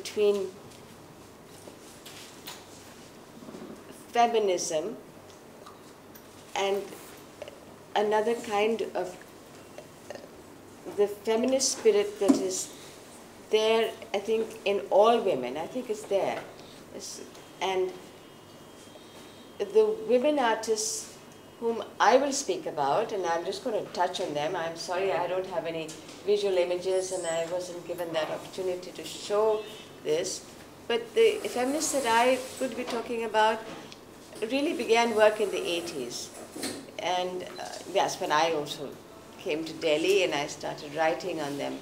between feminism and another kind of the feminist spirit that is there, I think, in all women. I think it's there. And the women artists whom I will speak about, and I'm just going to touch on them. I'm sorry I don't have any visual images and I wasn't given that opportunity to show this. But the feminists that I could be talking about really began work in the 80s. And that's when I also came to Delhi and I started writing on them.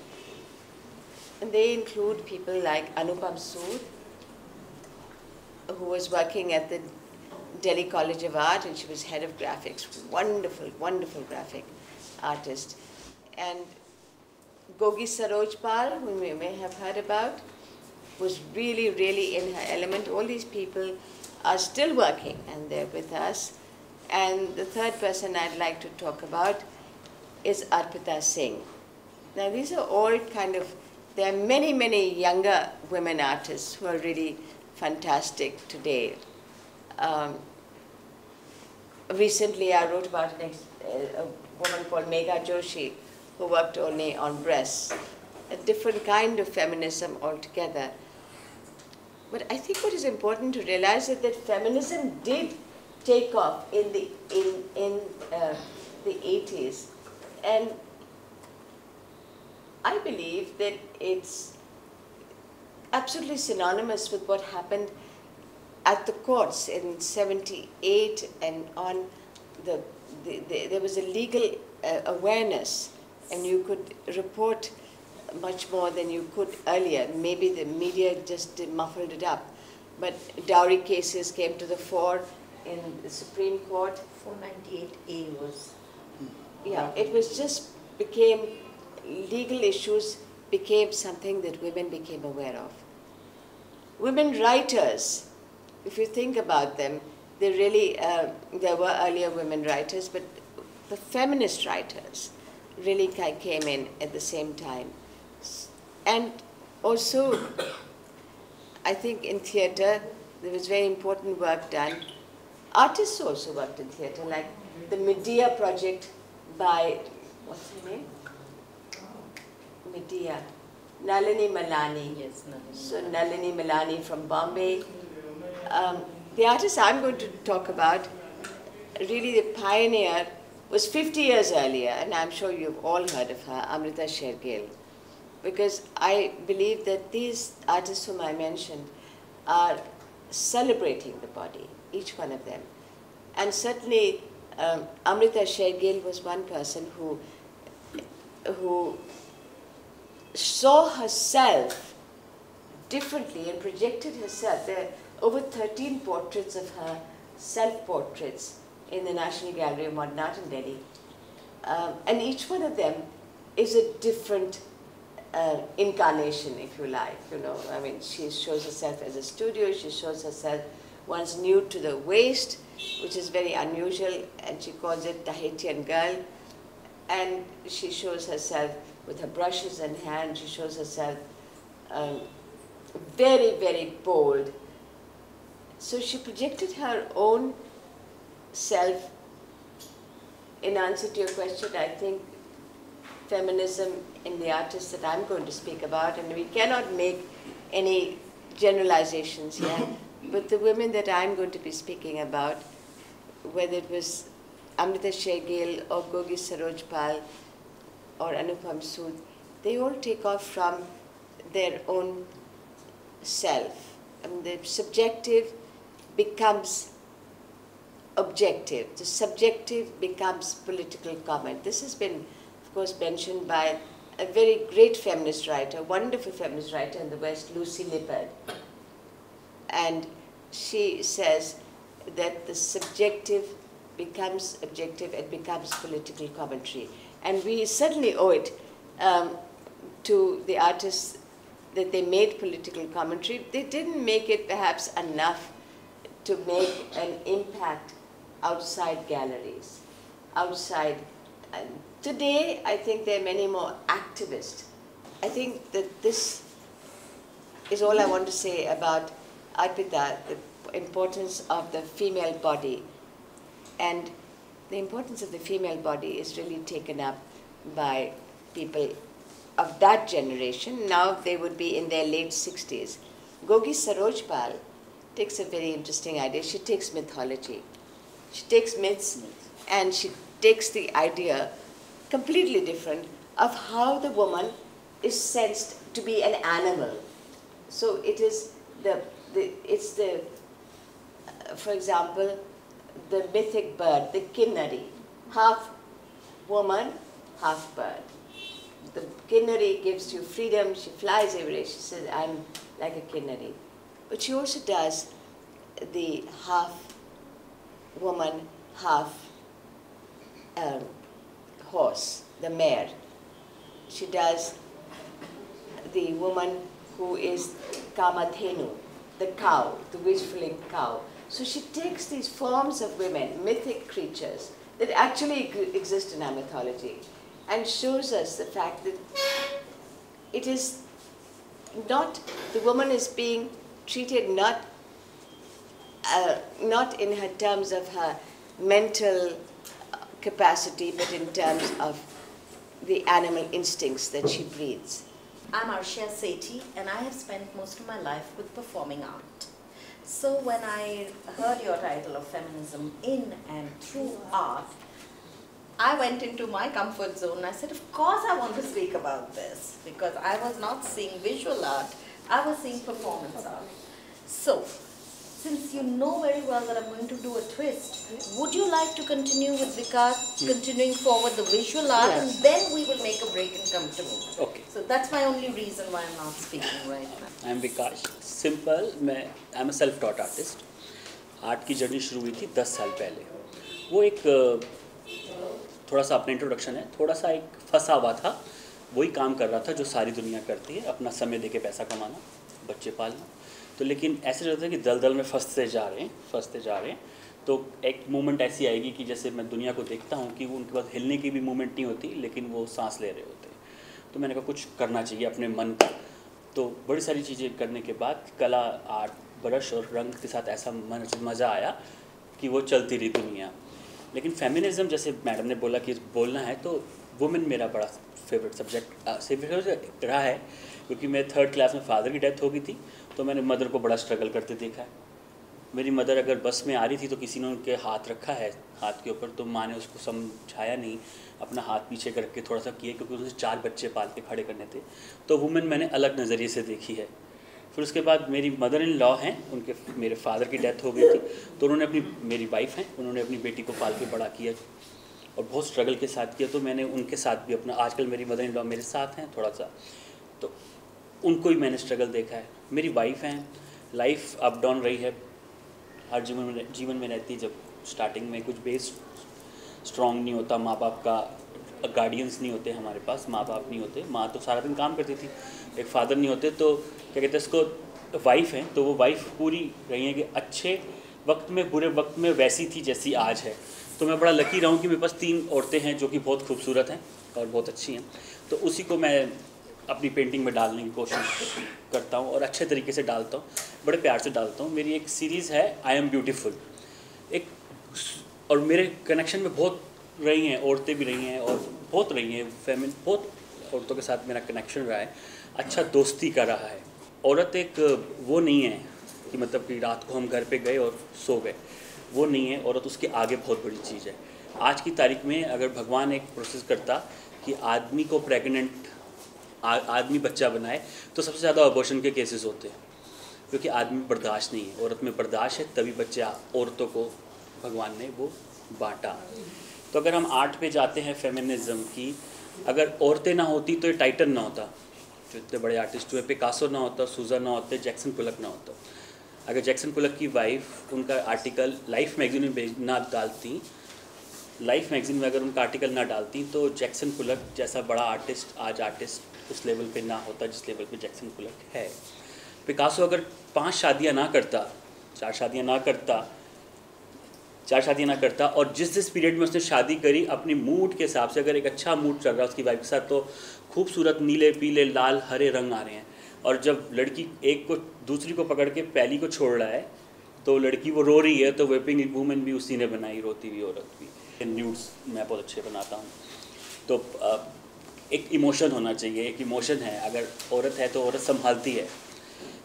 And they include people like Anupam Sood, who was working at the Delhi College of Art, and she was head of graphics. Wonderful, wonderful graphic artist. And Gogi Sarojpal, whom you may have heard about, was really, really in her element. All these people are still working, and they're with us. And the third person I'd like to talk about is Arpita Singh. Now, these are all kind of, there are many, many younger women artists who are really fantastic today. Recently, I wrote about a woman called Megha Joshi, who worked only on breasts, a different kind of feminism altogether. But I think what is important to realize is that feminism did take off in the 80s, and I believe that it's absolutely synonymous with what happened at the courts in 78 and on. There was a legal awareness, and you could report much more than you could earlier. Maybe the media just muffled it up. But dowry cases came to the fore in the Supreme Court. 498A was... Yeah, it was just became, legal issues became something that women became aware of. Women writers, if you think about them, they really, there were earlier women writers, but the feminist writers really came in at the same time. And also, I think in theatre, there was very important work done. Artists also worked in theatre, like the Medea project by, what's her name? Medea. Nalini Malani. Yes, Nalini. So Nalini Malani from Bombay. The artist I'm going to talk about, really the pioneer, was 50 years earlier, and I'm sure you've all heard of her, Amrita Shergill. Because I believe that these artists whom I mentioned are celebrating the body, each one of them. And certainly Amrita Shergill was one person who saw herself differently and projected herself. There are over 13 portraits of her, self-portraits, in the National Gallery of Modern Art in Delhi. And each one of them is a different incarnation, if you like. You know, I mean, she shows herself as a studio, she shows herself once nude to the waist, which is very unusual, and she calls it Tahitian girl. And she shows herself with her brushes in hand, she shows herself very, very bold. So she projected her own self. In answer to your question, I think feminism in the artists that I'm going to speak about, and we cannot make any generalizations here, but the women that I'm going to be speaking about, whether it was Amrita Shergill or Gogi Sarojpal or Anupam Sood, they all take off from their own self. And the subjective becomes objective. The subjective becomes political comment. This has been, of course, mentioned by a very great feminist writer, wonderful feminist writer in the West, Lucy Lippard. And she says that the subjective becomes objective and becomes political commentary. And we certainly owe it to the artists that they made political commentary. They didn't make it perhaps enough to make an impact outside galleries, outside. And today, I think there are many more activists. I think that this is all I want to say about Arpita, the importance of the female body. And the importance of the female body is really taken up by people of that generation. Now they would be in their late 60s. Gogi Sarojpal takes a very interesting idea. She takes mythology. She takes myths and she takes the idea completely different of how the woman is sensed to be an animal. So it is for example, the mythic bird, the Kinnari, half woman, half bird. The Kinnari gives you freedom, she flies everywhere, she says, I'm like a Kinnari. But she also does the half woman, half horse, the mare. She does the woman who is Kamathenu, the cow, the wish-fulfilling cow. So she takes these forms of women, mythic creatures, that actually exist in our mythology, and shows us the fact that it is not, the woman is being treated not in her terms of her mental capacity, but in terms of the animal instincts that she breathes. I'm Arshia Sethi, and I have spent most of my life with performing art. So when I heard your title of feminism in and through art, I went into my comfort zone and I said, of course I want to speak about this, because I was not seeing visual art, I was seeing performance art. So, since you know very well that I'm going to do a twist, would you like to continue with Vikash, continuing forward the visual art, and then we will make a break and come to me? Okay. So that's my only reason why I'm not speaking right now. I'm Vikash. Simple, I'm a self-taught artist. Art की journey शुरू हुई थी 10 साल पहले. वो एक थोड़ा सा अपना इंट्रोडक्शन है, थोड़ा सा एक फंसा हुआ था. वही काम कर रहा था जो सारी दुनिया करती है, अपना समय देके पैसा कमाना, बच्चे पालना. तो लेकिन ऐसे चलता है कि दलदल में फंसते जा रहे हैं. तो एक मोमेंट ऐसी आएगी कि जैसे मैं दुनिया को देखता हूँ कि वो उनके पास हिलने की भी मूवमेंट नहीं होती, लेकिन वो सांस ले रहे होते. तो मैंने कहा कुछ करना चाहिए अपने मन का. तो बड़ी सारी चीज़ें करने के बाद कला, आर्ट, ब्रश और रंग के साथ ऐसा मज़ा आया कि वो चलती रही दुनिया. लेकिन फेमिनिज़म, जैसे मैडम ने बोला कि बोलना है, तो वुमेन मेरा बड़ा फेवरेट सब्जेक्ट रहा है, क्योंकि मैं 3rd क्लास में फादर की डेथ हो गई थी. तो मैंने मदर को बड़ा स्ट्रगल करते देखा है. मेरी मदर अगर बस में आ रही थी तो किसी ने उनके हाथ रखा है हाथ के ऊपर, तो माँ ने उसको समझाया नहीं, अपना हाथ पीछे करके थोड़ा सा किए, क्योंकि उन्हें 4 बच्चे पाल के खड़े करने थे. तो वुमेन मैंने अलग नज़रिए से देखी है. फिर उसके बाद मेरी मदर इन लॉ हैं, मेरे फादर की डेथ हो गई थी, तो उन्होंने मेरी वाइफ हैं, उन्होंने अपनी बेटी को पाल के बड़ा किया और बहुत स्ट्रगल के साथ किया. तो मैंने उनके साथ भी अपना, आजकल मेरी मदर इन लॉ मेरे साथ हैं थोड़ा सा, तो उनको ही मैंने स्ट्रगल देखा है. मेरी वाइफ हैं, लाइफ अप डाउन रही है, हर जीवन में रहती है. जब स्टार्टिंग में कुछ बेस स्ट्रॉन्ग नहीं होता, माँ बाप का गार्डियंस नहीं होते, हमारे पास माँ बाप नहीं होते, माँ तो सारा दिन काम करती थी, एक फादर नहीं होते, तो क्या कहते हैं इसको, वाइफ हैं. तो वो वाइफ पूरी रही है कि अच्छे वक्त में बुरे वक्त में वैसी थी जैसी आज है. तो मैं बड़ा लकी रहा हूँ कि मेरे पास 3 औरतें हैं जो कि बहुत खूबसूरत हैं और बहुत अच्छी हैं. तो उसी को मैं अपनी पेंटिंग में डालने की कोशिश करता हूँ और अच्छे तरीके से डालता हूँ, बड़े प्यार से डालता हूँ. मेरी एक सीरीज़ है आई एम ब्यूटीफुल, एक, और मेरे कनेक्शन में बहुत रही हैं औरतें भी रही हैं और बहुत रही हैं बहुत औरतों के साथ मेरा कनेक्शन रहा है, अच्छा दोस्ती का रहा है. औरत एक वो नहीं है कि मतलब कि रात को हम घर पे गए और सो गए, वो नहीं है. औरत उसके आगे बहुत बड़ी चीज़ है. आज की तारीख में अगर भगवान एक प्रोसेस करता कि आदमी को प्रेग्नेंट आदमी बच्चा बनाए, तो सबसे ज़्यादा अबॉर्शन के केसेस होते हैं, क्योंकि आदमी बर्दाश्त नहीं है, औरत में बर्दाश्त है, तभी बच्चा औरतों को भगवान ने वो बांटा. तो अगर हम आर्ट पे जाते हैं फेमिनिज्म की, अगर औरतें ना होती तो ये टाइटन ना होता, जो इतने बड़े आर्टिस्ट हुए, पिकासो ना होता, सूजा ना होते, जैक्सन पुलक ना होता. अगर जैक्सन पुलक की वाइफ उनका आर्टिकल लाइफ मैगजीन में ना डालती, लाइफ मैगजीन में अगर उनका आर्टिकल ना डालती, तो जैक्सन पुलक जैसा बड़ा आर्टिस्ट आज आर्टिस्ट उस लेवल पे ना होता जिस लेवल पे जैक्सन पुलक है. पिकासो अगर 5 शादियां ना करता, 4 शादियां ना करता और जिस पीरियड में उसने शादी करी अपनी मूड के हिसाब से, अगर एक अच्छा मूड चल रहा है उसकी वाइफ के साथ, तो खूबसूरत नीले पीले लाल हरे रंग आ रहे हैं, और जब लड़की एक को दूसरी को पकड़ के पहली को छोड़ रहा है तो लड़की वो रो रही है, तो वेपिंग वूमेन भी उसी ने बनाई, रोती हुई औरत भी। न्यूड्स मैं बहुत अच्छे बनाता हूँ। तो एक इमोशन होना चाहिए, एक इमोशन है। अगर औरत है तो औरत संभालती है।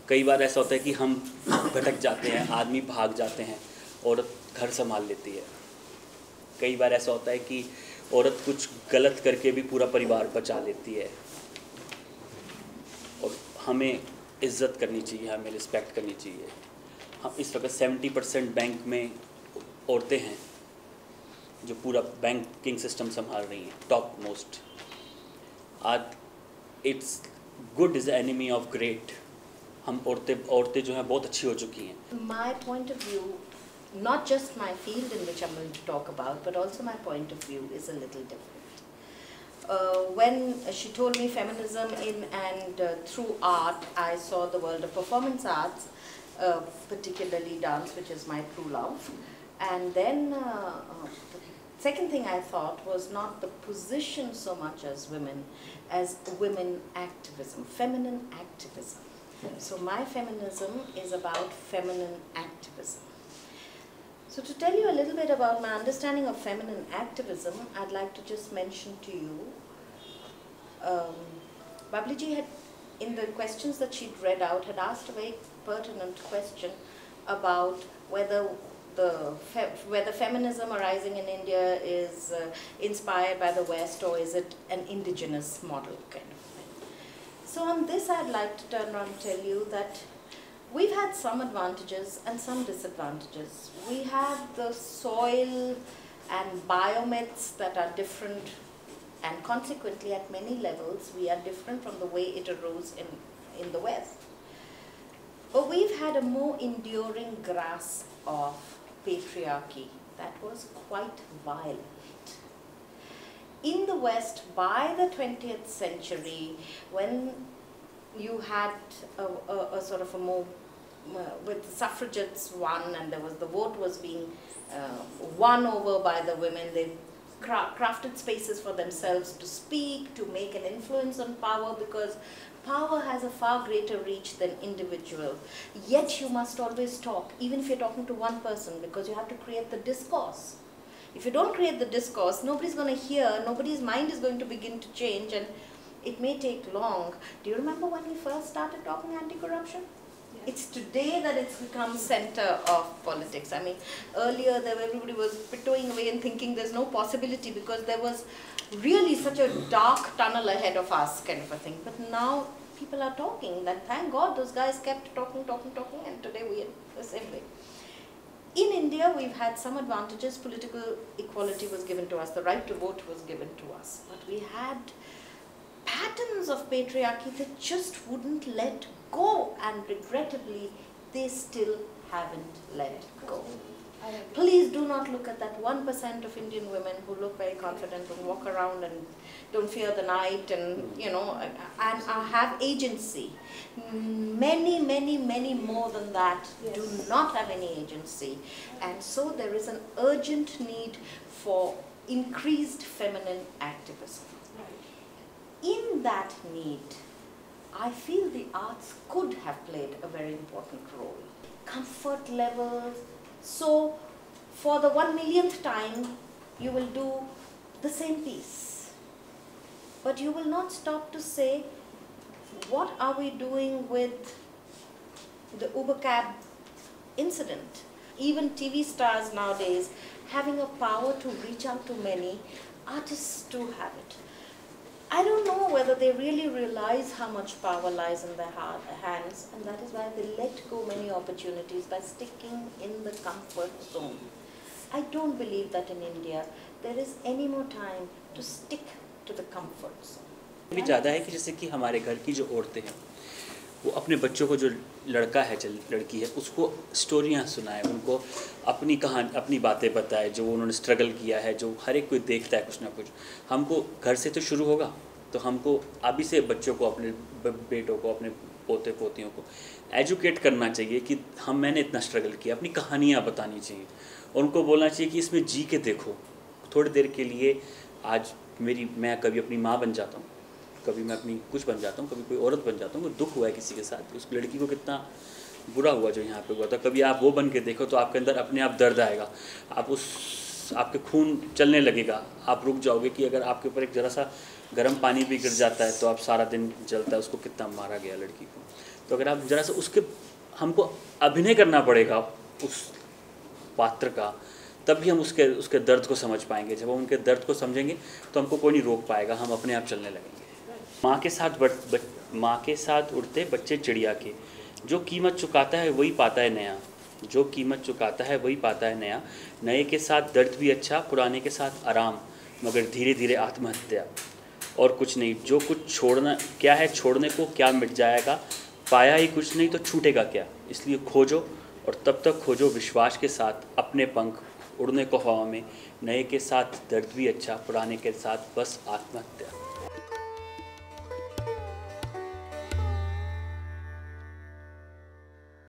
कई बार ऐसा होता है कि हम भटक जाते हैं, आदमी भाग जाते हैं, औरत घर संभाल लेती है। कई बार ऐसा होता है कि औरत कुछ गलत करके भी पूरा परिवार बचा लेती है। और हमें इज़्ज़त करनी चाहिए, हमें रिस्पेक्ट करनी चाहिए। हम इस वक्त 70% बैंक में औरतें हैं जो पूरा बैंकिंग सिस्टम संभाल रही हैं, टॉप मोस्ट। आज it's good is enemy of great. हम औरतें जो हैं बहुत अच्छी हो चुकी हैं। My point of view, not just my field in which I'm going to talk about, but also my point of view is a little different. When she told me feminism in and through art, I saw the world of performance arts, particularly dance, which is my true love. And then the second thing I thought was not the position so much as women activism, feminine activism. So my feminism is about feminine activism. So to tell you a little bit about my understanding of feminine activism, I'd like to just mention to you, Babliji had, in the questions that she'd read out, had asked a very pertinent question about whether feminism arising in India is inspired by the West, or is it an indigenous model kind of thing. So on this, I'd like to turn around and tell you that we've had some advantages and some disadvantages. We have the soil and biomyths that are different, and consequently at many levels we are different from the way it arose in the West. But we've had a more enduring grasp of patriarchy that was quite violent. In the West, by the 20th century, when you had a sort of a more, with the suffragettes won, and there was the vote was being won over by the women, they crafted spaces for themselves to speak, to make an influence on power, because power has a far greater reach than individual. Yet you must always talk, even if you're talking to one person, because you have to create the discourse. If you don't create the discourse, nobody's going to hear, nobody's mind is going to begin to change, and it may take long. Do you remember when we first started talking anti-corruption? Yes. It's today that it's become center of politics. I mean, earlier everybody was pittoing away and thinking there's no possibility because there was really such a dark tunnel ahead of us kind of a thing. But now people are talking, that thank God those guys kept talking, and today we are the same way. In India, we've had some advantages. Political equality was given to us. The right to vote was given to us. But we had patterns of patriarchy that just wouldn't let go. And regrettably, they still haven't let go. Please do not look at that 1% of Indian women who look very confident and walk around and don't fear the night and, you know, and have agency. Many more than that do not have any agency. And so there is an urgent need for increased feminine activism. In that need, I feel the arts could have played a very important role. Comfort levels. So, for the 1,000,000th time, you will do the same piece. But you will not stop to say, what are we doing with the Uber cab incident? Even TV stars nowadays having a power to reach out to many, artists too have it. I don't know whether they really realize how much power lies in their hands, and that is why they let go many opportunities by sticking in the comfort zone. I don't believe that in India there is any more time to stick to the comfort zone. भी ज़्यादा है कि जैसे कि हमारे घर की जो औरतें हैं वो अपने बच्चों को, जो लड़का है लड़की है, उसको स्टोरियाँ सुनाए, उनको अपनी कहानी, अपनी बातें बताए, जो उन्होंने स्ट्रगल किया है, जो हर एक कोई देखता है कुछ ना कुछ। हमको घर से तो शुरू होगा, तो हमको अभी से बच्चों को, अपने बेटों को, अपने पोते पोतियों को एजुकेट करना चाहिए कि मैंने इतना स्ट्रगल किया, अपनी कहानियाँ बतानी चाहिए, और उनको बोलना चाहिए कि इसमें जी के देखो थोड़ी देर के लिए। आज मैं कभी अपनी माँ बन जाता हूँ, कभी मैं अपनी कुछ बन जाता हूँ, कभी कोई औरत बन जाता हूँ, कोई दुख हुआ है किसी के साथ, उस लड़की को कितना बुरा हुआ जो यहाँ पे हुआ था, कभी आप वो बन के देखो तो आपके अंदर अपने आप दर्द आएगा, आपके खून चलने लगेगा, आप रुक जाओगे कि अगर आपके ऊपर एक ज़रा सा गर्म पानी भी गिर जाता है तो आप सारा दिन जलता है, उसको कितना मारा गया लड़की को। तो अगर आप ज़रा सा उसके, हमको अभिनय करना पड़ेगा उस पात्र का, तब भी हम उसके दर्द को समझ पाएंगे। जब हम उनके दर्द को समझेंगे तो हमको कोई नहीं रोक पाएगा, हम अपने आप चलने लगेंगे। माँ के साथ उड़ते बच्चे चिड़िया के, जो कीमत चुकाता है वही पाता है नया, जो कीमत चुकाता है वही पाता है नया, नए के साथ दर्द भी अच्छा, पुराने के साथ आराम, मगर धीरे धीरे आत्महत्या। और कुछ नहीं, जो कुछ छोड़ना क्या है, छोड़ने को क्या मिट जाएगा, पाया ही कुछ नहीं तो छूटेगा क्या। इसलिए खोजो और तब तक खोजो विश्वास के साथ अपने पंख, उड़ने को हवा में, नए के साथ दर्द भी अच्छा, पुराने के साथ बस आत्महत्या।